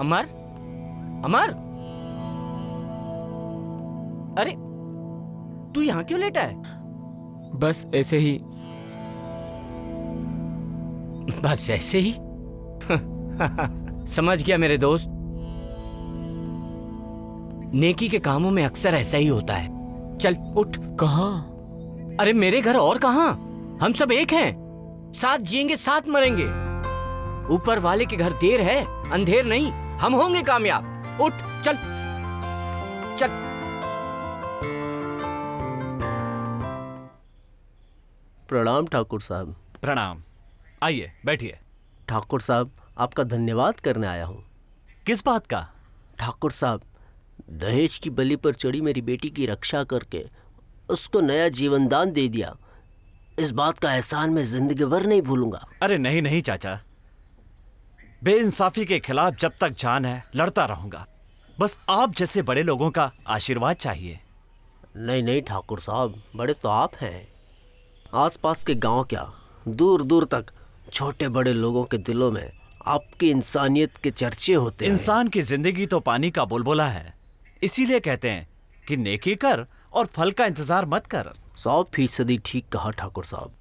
अमर, अमर, अरे तू यहाँ क्यों लेटा है? बस ऐसे ही। बस ऐसे ही? समझ गया मेरे दोस्त। नेकी के कामों में अक्सर ऐसा ही होता है। चल उठ। कहाँ? अरे मेरे घर और कहाँ, हम सब एक हैं, साथ जिएंगे साथ मरेंगे। ऊपर वाले के घर देर है अंधेर नहीं, हम होंगे कामयाब। उठ चल चल। प्रणाम ठाकुर साहब। प्रणाम, आइए बैठिए। ठाकुर साहब, आपका धन्यवाद करने आया हूँ। किस बात का? ठाकुर साहब, दहेज की बलि पर चढ़ी मेरी बेटी की रक्षा करके उसको नया जीवन दान दे दिया। इस बात का एहसान मैं जिंदगी भर नहीं भूलूंगा। अरे नहीं नहीं चाचा, बेइंसाफी के खिलाफ जब तक जान है लड़ता रहूंगा। बस आप जैसे बड़े लोगों का आशीर्वाद चाहिए। नहीं नहीं ठाकुर साहब, बड़े तो आप हैं। आसपास के गांव क्या, दूर दूर तक छोटे बड़े लोगों के दिलों में आपकी इंसानियत के चर्चे होते हैं। इंसान की जिंदगी तो पानी का बुलबुला है, इसीलिए कहते हैं कि नेकी कर और फल का इंतजार मत कर। 100% ठीक कहा ठाकुर साहब।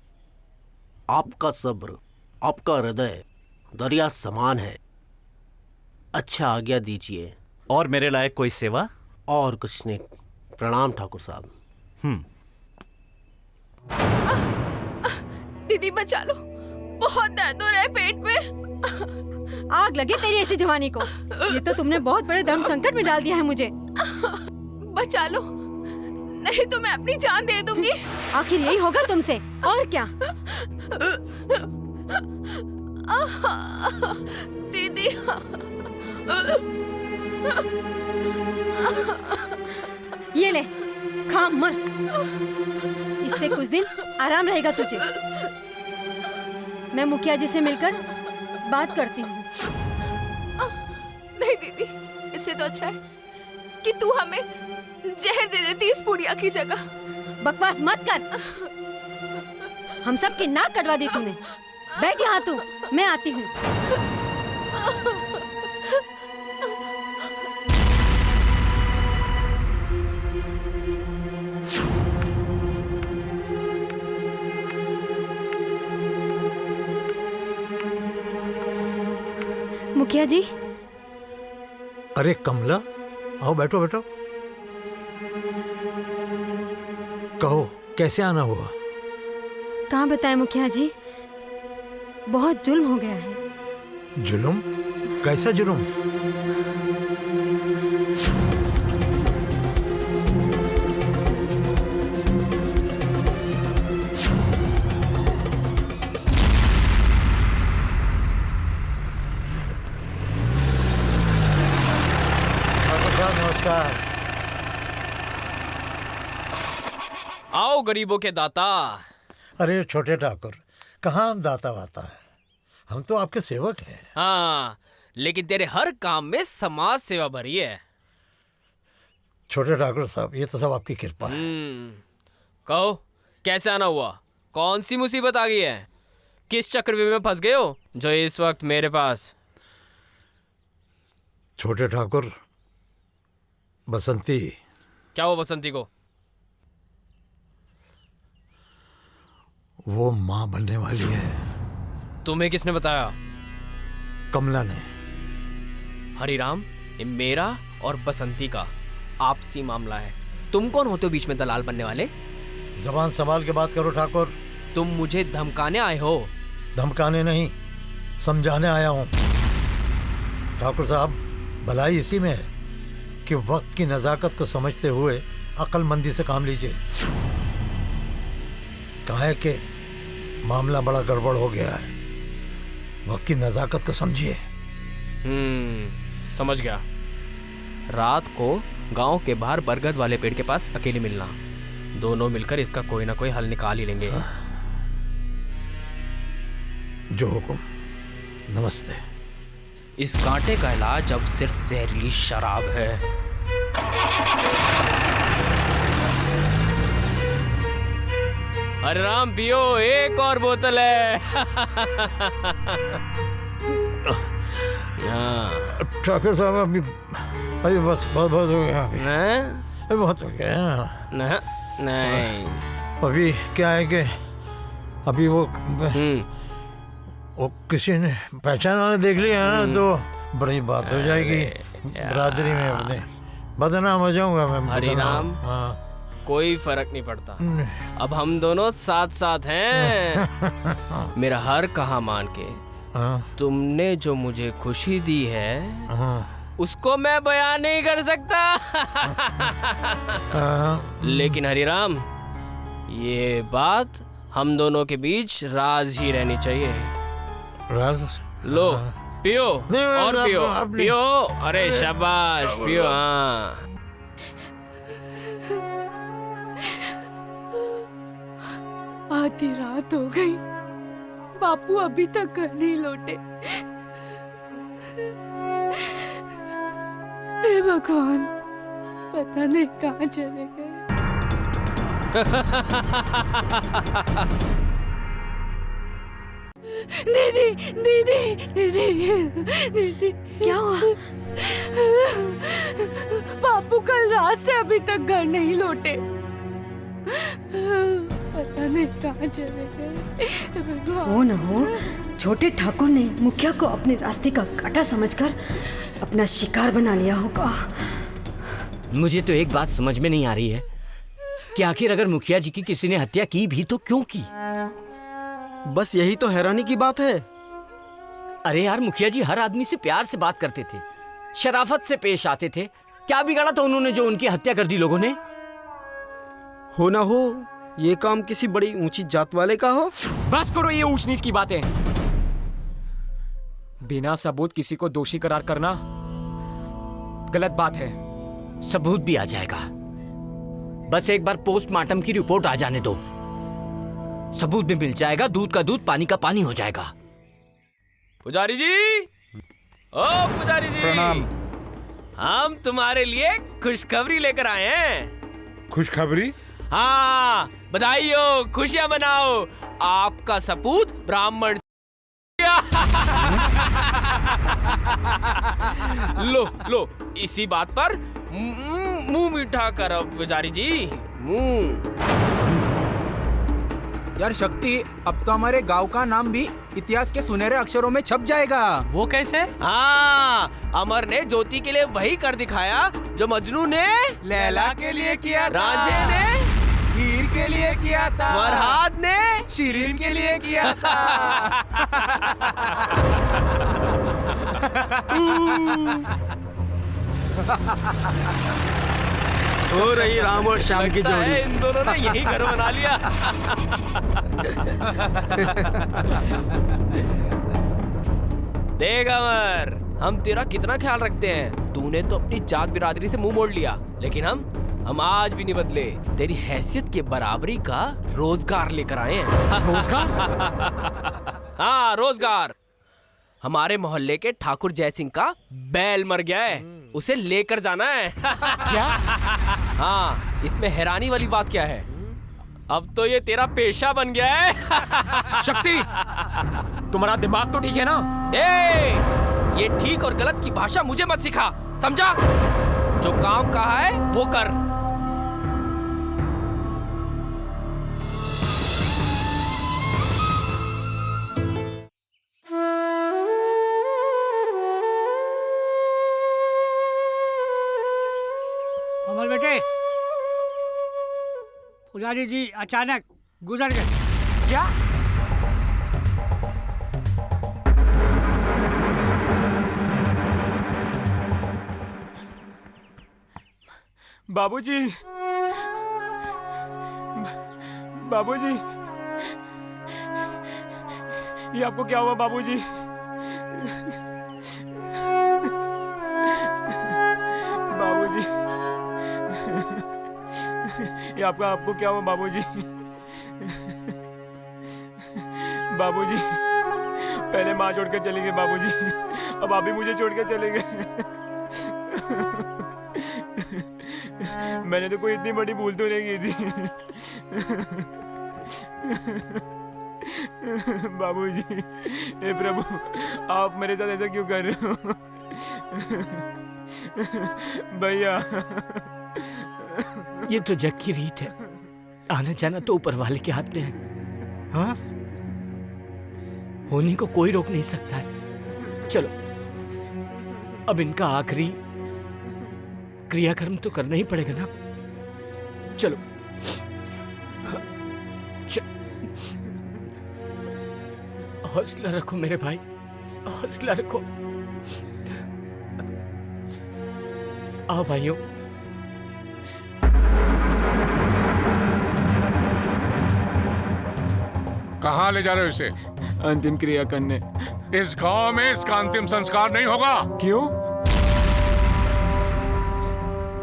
आपका सब्र, आपका हृदय दरिया समान है। अच्छा, आज्ञा दीजिए। और मेरे लायक कोई सेवा? और कुछ नहीं। प्रणाम ठाकुर साहब। दीदी बचा लो, बहुत दर्द हो रहा है पेट में। आग लगे तेरी ऐसी जवानी को। ये तो तुमने बहुत बड़े धर्म संकट में डाल दिया है मुझे। बचा लो, नहीं तो मैं अपनी जान दे दूंगी। आखिर यही होगा तुमसे, और क्या? दीदी, ये ले, खा मर। इससे कुछ दिन आराम रहेगा तुझे। मैं मुखिया जी से मिलकर बात करती हूँ। नहीं दीदी, इससे तो अच्छा है कि तू हमें जहर दे देती इस पुड़िया की जगह। बकवास मत कर। हम सब की नाक कटवा दी तूने। बैठ यहाँ तू, मैं आती हूँ। मुखिया जी। अरे कमला, आओ बैठो बैठो। कहो, कैसे आना हुआ? कहाँ बताएं मुखिया जी, बहुत जुल्म हो गया है। जुल्म? कैसा जुल्म? नमस्कार। आओ गरीबों के दाता। अरे छोटे ठाकुर, कहाँ हम दाता वाता है, हम तो आपके सेवक हैं। हाँ, लेकिन तेरे हर काम में समाज सेवा भरी है। छोटे ठाकुर साहब, ये तो सब आपकी कृपा है। कहो, कैसे आना हुआ? कौन सी मुसीबत आ गई है? किस चक्रव्यूह में फंस गए हो जो इस वक्त मेरे पास? छोटे ठाकुर, बसंती। क्या हुआ बसंती को? वो माँ बनने वाली है। तुम्हें किसने बताया? कमला ने। हरिराम, ये मेरा और बसंती का आपसी मामला है। तुम कौन होते हो बीच में दलाल बनने वाले? जबान संभाल के बात करो ठाकुर। तुम मुझे धमकाने आए हो? धमकाने नहीं, समझाने आया हूँ। ठाकुर साहब, भलाई इसी में है कि वक्त की नज़ाकत को समझते हुए अक्लमंदी से काम लीजिए। कहा है कि मामला बड़ा गड़बड़ हो गया है, वक्त की नज़ाकत को समझिए। समझ गया। रात को गांव के बाहर बरगद वाले पेड़ के पास अकेले मिलना। दोनों मिलकर इसका कोई ना कोई हल निकाल ही लेंगे। जो हुक्म। नमस्ते। इस कांटे का इलाज अब सिर्फ जहरीली शराब है। अरे राम, पियो, एक और बोतल है। हाँ ठाकुर साहब अभी अभी बस बहुत बहुत हो गया, न, अभी बहुत हो गया। न, नहीं। अभी क्या है कि अभी वो किसी ने पहचान वाले देख लिया ना तो बड़ी बात हो जाएगी बरादरी में, अपने बदनाम हो जाऊंगा मैं। हरी राम। हाँ कोई फर्क नहीं पड़ता, अब हम दोनों साथ साथ हैं। मेरा हर कहा मान के हाँ तुमने जो मुझे खुशी दी है हाँ उसको मैं बयान नहीं कर सकता। हाँ। लेकिन हरिराम, ये बात हम दोनों के बीच राज ही रहनी चाहिए। राज लो पियो नहीं, और नहीं, पियो आप नहीं। पियो। अरे शाबाश पियो। हाँ आधी रात हो गई, बापू अभी तक घर नहीं लौटे। हे भगवान, पता नहीं कहाँ चले गए। दीदी दीदी दीदी दीदी, क्या हुआ? बापू कल रात से अभी तक घर नहीं लौटे, पता नहीं कहाँ चले गए। हो न हो, छोटे ठाकुर ने मुखिया को अपने रास्ते का कांटा समझकर अपना शिकार बना लिया होगा। मुझे तो एक बात समझ में नहीं आ रही है कि आखिर अगर मुखिया जी की किसी ने हत्या की भी तो क्यों की? बस यही तो हैरानी की बात है। अरे यार, मुखिया जी हर आदमी से प्यार से बात करते थे, शराफत से पेश आते थे। क्या बिगाड़ा था उन्होंने जो उनकी हत्या कर दी लोगों ने? हो ना हो ये काम किसी बड़ी ऊंची जात वाले का हो। बस करो ये ऊंच नीच की बातें। बिना सबूत किसी को दोषी करार करना गलत बात है। सबूत भी आ जाएगा, बस एक बार पोस्टमार्टम की रिपोर्ट आ जाने दो। सबूत भी मिल जाएगा, दूध का दूध पानी का पानी हो जाएगा। पुजारी जी, ओ पुजारी जी, प्रणाम। हम तुम्हारे लिए खुशखबरी लेकर आए हैं। खुशखबरी? हाँ, बधाई हो, खुशियां मनाओ। आपका सपूत ब्राह्मण लो लो, इसी बात पर मुंह मीठा करो पुजारी जी, मुंह। यार शक्ति, अब तो हमारे गांव का नाम भी इतिहास के सुनहरे अक्षरों में छप जाएगा। वो कैसे? हाँ, अमर ने ज्योति के लिए वही कर दिखाया जो मजनू ने लैला के लिए किया था, रांझे ने हीर के लिए किया था, फरहाद ने शिरीन के लिए किया था। हो रही राम और श्याम की लगता है जोड़ी। इन दोनों ने यही घर बना लिया। देख अमर, हम तेरा कितना ख्याल रखते हैं। तूने तो अपनी जात बिरादरी से मुंह मोड़ लिया, लेकिन हम आज भी नहीं बदले। तेरी हैसियत के बराबरी का रोजगार लेकर आए हैं। रोजगार? हाँ, रोजगार। हमारे मोहल्ले के ठाकुर जय सिंह का बैल मर गया है, उसे लेकर जाना है। क्या? हाँ, इसमें हैरानी वाली बात क्या है? अब तो ये तेरा पेशा बन गया है। शक्ति, तुम्हारा दिमाग तो ठीक है ना? ये ठीक और गलत की भाषा मुझे मत सिखा, समझा? जो काम कहा है वो कर। अमर बेटे, पुजारी जी अचानक गुजर गए। क्या? बाबूजी, बाबूजी, ये आपको क्या हुआ बाबूजी? बाबूजी, ये आपको क्या हुआ बाबूजी? बाबूजी, पहले माँ छोड़ के चली गई बाबूजी, अब आप भी मुझे छोड़ के चले गए। मैंने तो कोई इतनी बड़ी भूल तो नहीं की थी। बाबूजी, हे प्रभु, आप मेरे साथ ऐसा क्यों कर रहे हो? भैया, ये तो जग की रीत है, आना जाना तो ऊपर वाले के हाथ में है। हाँ, होने को कोई रोक नहीं सकता है। चलो, अब इनका आखिरी क्रियाकर्म तो करना ही पड़ेगा ना। चलो, हौसला रखो मेरे भाई, हौसला रखो। आओ भाइयों। कहाँ ले जा रहे हो इसे? अंतिम क्रिया करने। इस गांव में इसका अंतिम संस्कार नहीं होगा। क्यों?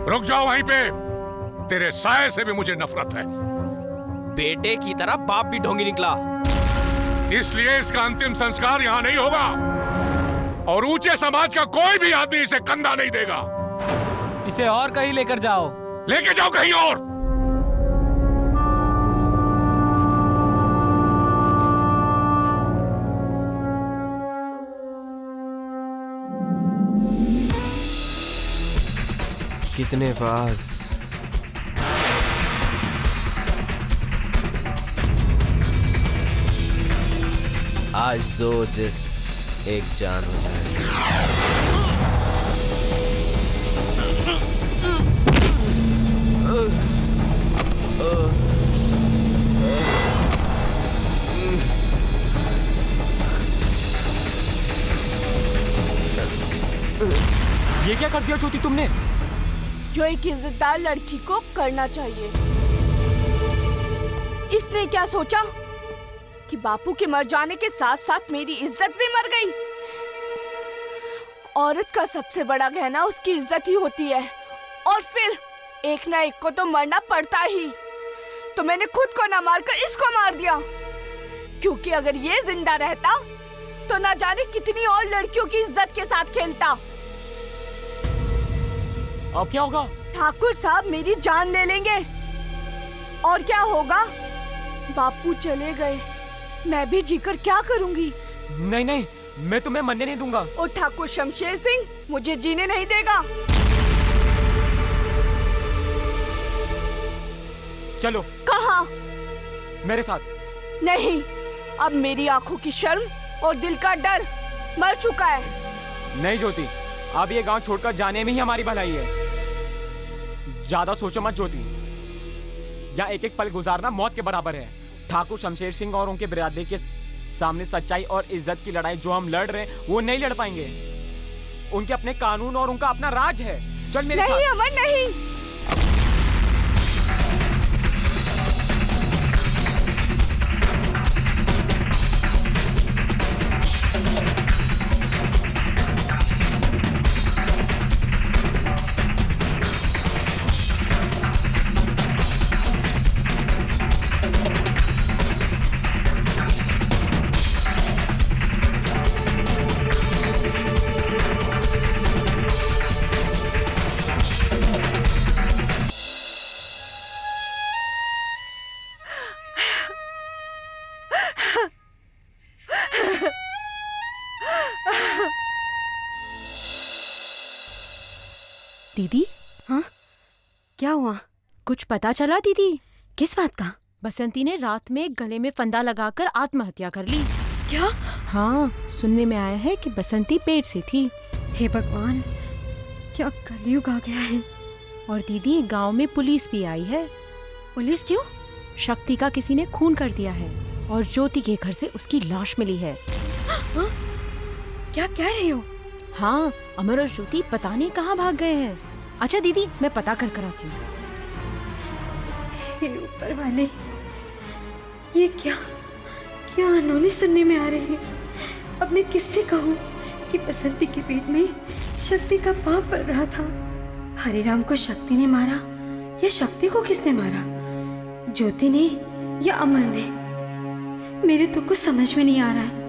रुक जाओ वहीं पे। तेरे साये से भी मुझे नफरत है। बेटे की तरह बाप भी ढोंगी निकला, इसलिए इसका अंतिम संस्कार यहाँ नहीं होगा और ऊंचे समाज का कोई भी आदमी इसे कंधा नहीं देगा। इसे और कहीं लेकर जाओ। लेके जाओ कहीं और। कितने पास? आज दो जिस्म एक जान हो जाए। ये क्या कर दिया ज्योति तुमने? जो एक इज्जतदार लड़की को करना चाहिए। इसने क्या सोचा कि बापू के मर जाने के साथ साथ मेरी इज्जत भी मर गई। औरत का सबसे बड़ा गहना उसकी इज्जत ही होती है, और फिर एक ना एक को तो मरना पड़ता ही। तो मैंने खुद को ना मारकर इसको मार दिया, क्योंकि अगर ये जिंदा रहता तो ना जाने कितनी और लड़कियों की इज्जत के साथ खेलता। अब क्या होगा? ठाकुर साहब मेरी जान ले लेंगे। और क्या होगा? बापू चले गए, मैं भी जीकर क्या करूंगी? नहीं नहीं, मैं तुम्हें मरने नहीं दूंगा। और ठाकुर शमशेर सिंह मुझे जीने नहीं देगा। चलो। कहाँ? मेरे साथ। नहीं, अब मेरी आंखों की शर्म और दिल का डर मर चुका है। नहीं ज्योति, अब ये गांव छोड़कर जाने में ही हमारी भलाई है। ज्यादा सोचो मत ज्योति, यहाँ एक एक पल गुजारना मौत के बराबर है। ठाकुर शमशेर सिंह और उनके बिरादरी के सामने सच्चाई और इज्जत की लड़ाई जो हम लड़ रहे हैं वो नहीं लड़ पाएंगे। उनके अपने कानून और उनका अपना राज है। चल मेरे साथ। नहीं अमर, नहीं। दीदी। हाँ, क्या हुआ? कुछ पता चला दीदी? किस बात का? बसंती ने रात में गले में फंदा लगाकर आत्महत्या कर ली। क्या? हाँ, सुनने में आया है कि बसंती पेट से थी। हे भगवान, क्या कलयुग आ गया है। और दीदी, गांव में पुलिस भी आई है। पुलिस क्यों? शक्ति का किसी ने खून कर दिया है और ज्योति के घर से उसकी लाश मिली है। हाँ? क्या कह रही हो? हाँ, अमर और ज्योति पता नहीं कहाँ भाग गए हैं। अच्छा दीदी, मैं पता कर कर आती हूँ। हे ऊपर वाले, ये क्या क्या अनहोनी सुनने में आ रहे हैं। अब मैं किससे कहूँ कि बसंती के पेट में शक्ति का पाप पड़ रहा था। हरिराम को शक्ति ने मारा या शक्ति को किसने मारा? ज्योति ने या अमर ने? मेरे तो कुछ समझ में नहीं आ रहा है।